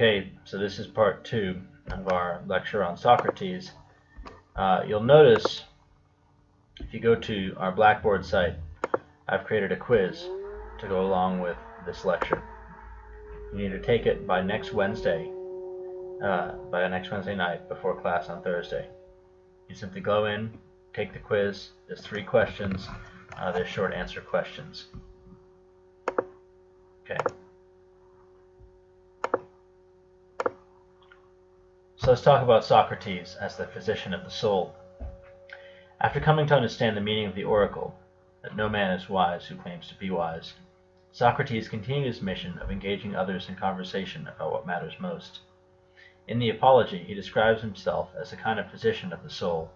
Okay, so this is part 2 of our lecture on Socrates. You'll notice, if you go to our Blackboard site, I've created a quiz to go along with this lecture. You need to take it by next Wednesday night before class on Thursday. You simply go in, take the quiz. There's 3 questions. They're short answer questions. Okay. So let's talk about Socrates as the physician of the soul. After coming to understand the meaning of the oracle, that no man is wise who claims to be wise, Socrates continued his mission of engaging others in conversation about what matters most. In the Apology, he describes himself as a kind of physician of the soul.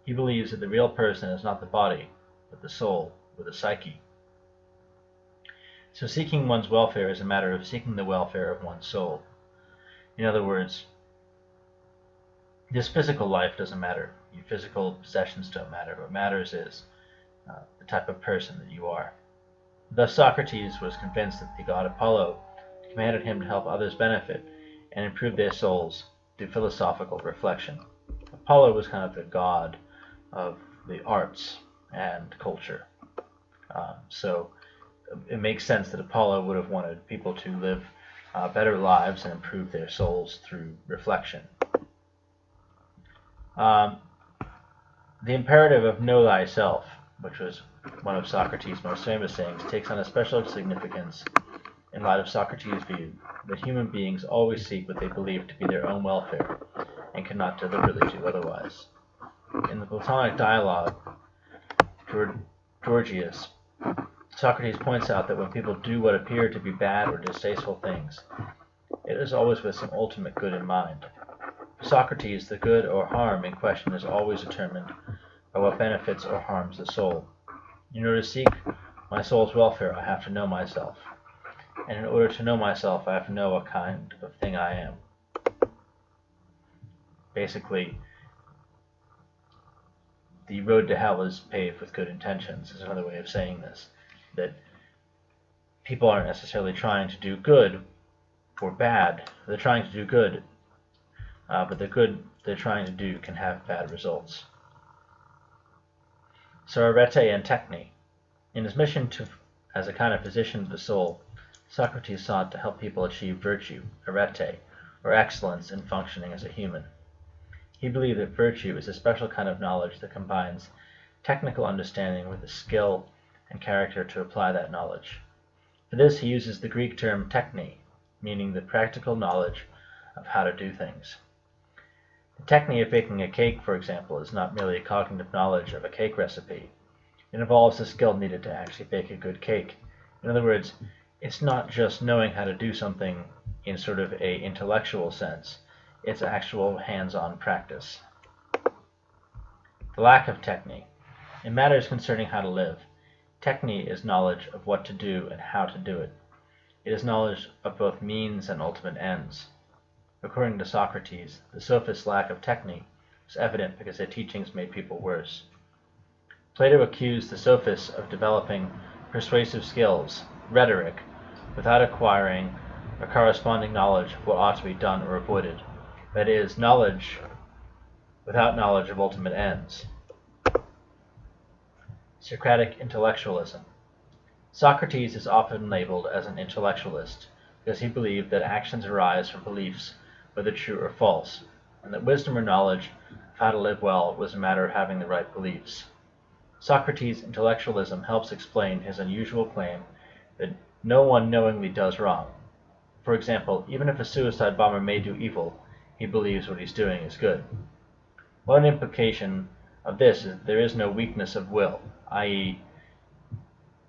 He believes that the real person is not the body, but the soul, or the psyche. So seeking one's welfare is a matter of seeking the welfare of one's soul. In other words, this physical life doesn't matter. Your physical possessions don't matter. What matters is the type of person that you are. Thus Socrates was convinced that the god Apollo commanded him to help others benefit and improve their souls through philosophical reflection. Apollo was kind of the god of the arts and culture. So it makes sense that Apollo would have wanted people to live better lives and improve their souls through reflection. The imperative of know thyself, which was one of Socrates' most famous sayings, takes on a special significance in light of Socrates' view that human beings always seek what they believe to be their own welfare and cannot deliberately do otherwise. In the Platonic dialogue, Gorgias, Socrates points out that when people do what appear to be bad or distasteful things, it is always with some ultimate good in mind. For Socrates, the good or harm in question is always determined by what benefits or harms the soul. In order to seek my soul's welfare, I have to know myself. And in order to know myself, I have to know what kind of thing I am. Basically, the road to hell is paved with good intentions, is another way of saying this. That people aren't necessarily trying to do good or bad. They're trying to do good, but the good they're trying to do can have bad results. So arete and techne. In his mission as a kind of physician of the soul, Socrates sought to help people achieve virtue, arete, or excellence in functioning as a human. He believed that virtue is a special kind of knowledge that combines technical understanding with the skill and character to apply that knowledge. For this, he uses the Greek term techne, meaning the practical knowledge of how to do things. The technique of baking a cake, for example, is not merely a cognitive knowledge of a cake recipe. It involves the skill needed to actually bake a good cake. In other words, it's not just knowing how to do something in sort of a intellectual sense. It's actual hands-on practice. The lack of technique. In matters concerning how to live, technique is knowledge of what to do and how to do it. It is knowledge of both means and ultimate ends. According to Socrates, the sophists' lack of technique was evident because their teachings made people worse. Plato accused the sophists of developing persuasive skills, rhetoric, without acquiring a corresponding knowledge of what ought to be done or avoided. That is, knowledge without knowledge of ultimate ends. Socratic intellectualism. Socrates is often labeled as an intellectualist because he believed that actions arise from beliefs, whether true or false, and that wisdom or knowledge of how to live well was a matter of having the right beliefs. Socrates' intellectualism helps explain his unusual claim that no one knowingly does wrong. For example, even if a suicide bomber may do evil, he believes what he's doing is good. One implication of this is that there is no weakness of will, i.e.,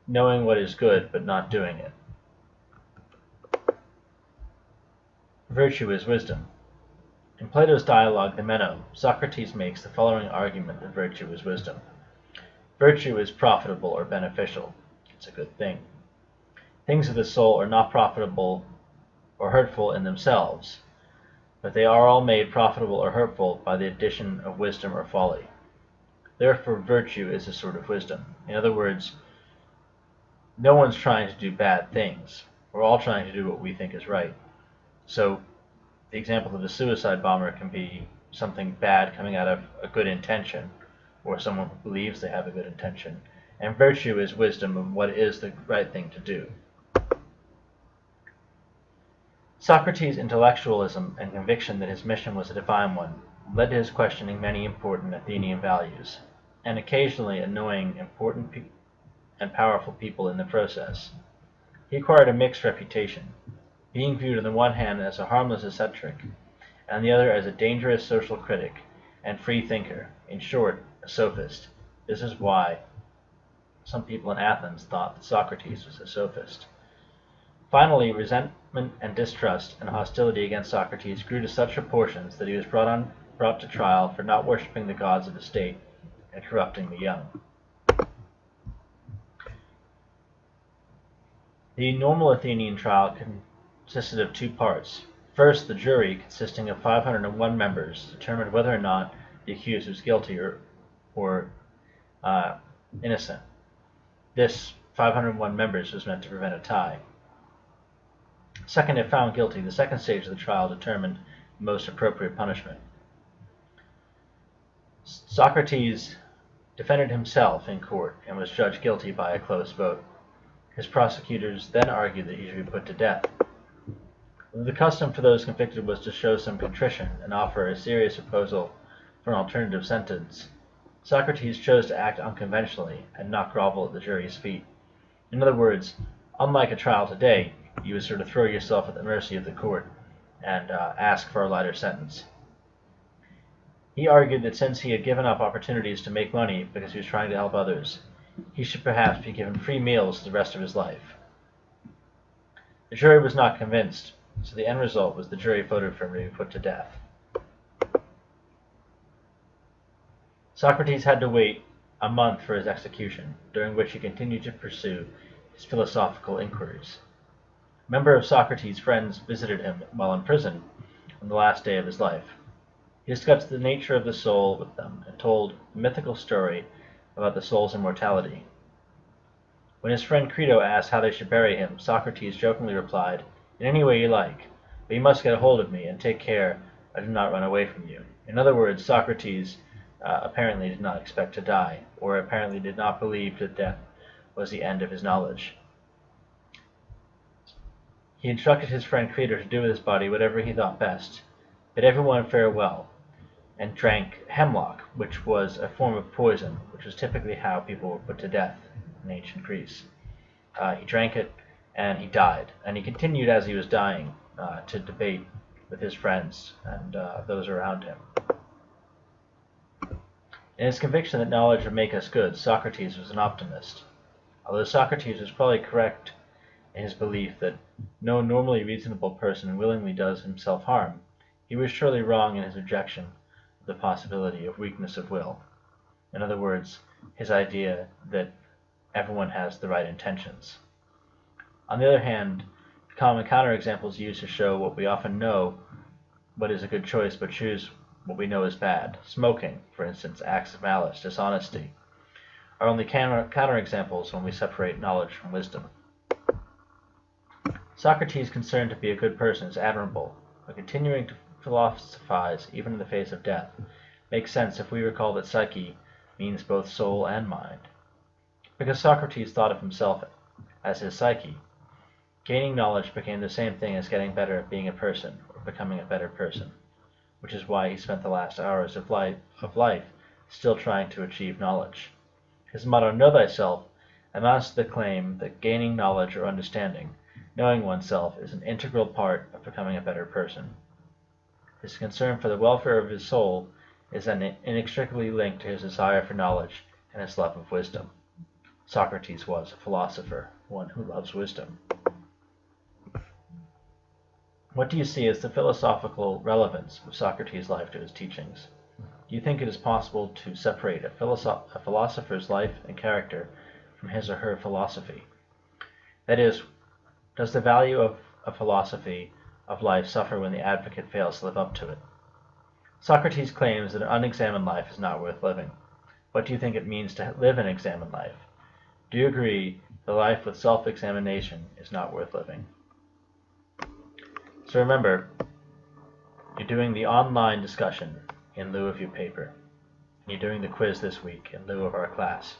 knowing what is good but not doing it. Virtue is wisdom. In Plato's dialogue, the Meno, Socrates makes the following argument that virtue is wisdom. Virtue is profitable or beneficial. It's a good thing. Things of the soul are not profitable or hurtful in themselves, but they are all made profitable or hurtful by the addition of wisdom or folly. Therefore, virtue is a sort of wisdom. In other words, no one's trying to do bad things. We're all trying to do what we think is right. So the example of a suicide bomber can be something bad coming out of a good intention, or someone who believes they have a good intention. And virtue is wisdom of what is the right thing to do. Socrates' intellectualism and conviction that his mission was a divine one led to his questioning many important Athenian values, and occasionally annoying important and powerful people in the process. He acquired a mixed reputation, being viewed on the one hand as a harmless eccentric, and on the other as a dangerous social critic and free thinker, in short, a sophist. This is why some people in Athens thought that Socrates was a sophist. Finally, resentment and distrust and hostility against Socrates grew to such proportions that he was brought to trial for not worshipping the gods of the state and corrupting the young. The normal Athenian trial consisted of two parts. First, the jury, consisting of 501 members, determined whether or not the accused was guilty or innocent. This 501 members was meant to prevent a tie. Second, if found guilty, the second stage of the trial determined the most appropriate punishment. Socrates defended himself in court and was judged guilty by a close vote. His prosecutors then argued that he should be put to death. The custom for those convicted was to show some contrition and offer a serious proposal for an alternative sentence. Socrates chose to act unconventionally and not grovel at the jury's feet. In other words, unlike a trial today, you would sort of throw yourself at the mercy of the court and ask for a lighter sentence. He argued that since he had given up opportunities to make money because he was trying to help others, he should perhaps be given free meals the rest of his life. The jury was not convinced, so the end result was the jury voted for him to be put to death. Socrates had to wait a month for his execution, during which he continued to pursue his philosophical inquiries. A member of Socrates' friends visited him while in prison on the last day of his life. He discussed the nature of the soul with them and told a mythical story about the soul's immortality. When his friend Crito asked how they should bury him, Socrates jokingly replied, "In any way you like, but you must get a hold of me and take care I do not run away from you." In other words, Socrates apparently did not expect to die, or apparently did not believe that death was the end of his knowledge. He instructed his friend Crito to do with his body whatever he thought best, bid everyone farewell, and drank hemlock, which was a form of poison, which was typically how people were put to death in ancient Greece. He drank it, and he died. And he continued as he was dying to debate with his friends and those around him. In his conviction that knowledge would make us good, Socrates was an optimist. Although Socrates was probably correct in his belief that no normally reasonable person willingly does himself harm, he was surely wrong in his rejection of the possibility of weakness of will. In other words, his idea that everyone has the right intentions. On the other hand, common counterexamples used to show what we often know what is a good choice but choose what we know is bad. Smoking, for instance, acts of malice, dishonesty, are only counterexamples when we separate knowledge from wisdom. Socrates' concern to be a good person is admirable, but continuing to philosophize even in the face of death makes sense if we recall that psyche means both soul and mind. Because Socrates thought of himself as his psyche, gaining knowledge became the same thing as getting better at being a person or becoming a better person, which is why he spent the last hours of life still trying to achieve knowledge. His motto, "Know thyself," amounts to the claim that gaining knowledge or understanding, knowing oneself, is an integral part of becoming a better person. His concern for the welfare of his soul is then inextricably linked to his desire for knowledge and his love of wisdom. Socrates was a philosopher, one who loves wisdom. What do you see as the philosophical relevance of Socrates' life to his teachings? Do you think it is possible to separate a philosopher's life and character from his or her philosophy? That is, does the value of a philosophy of life suffer when the advocate fails to live up to it? Socrates claims that an unexamined life is not worth living. What do you think it means to live an examined life? Do you agree that life with self-examination is not worth living? So remember, you're doing the online discussion in lieu of your paper. You're doing the quiz this week in lieu of our class.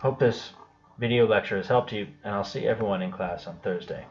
Hope this video lecture has helped you, and I'll see everyone in class on Thursday.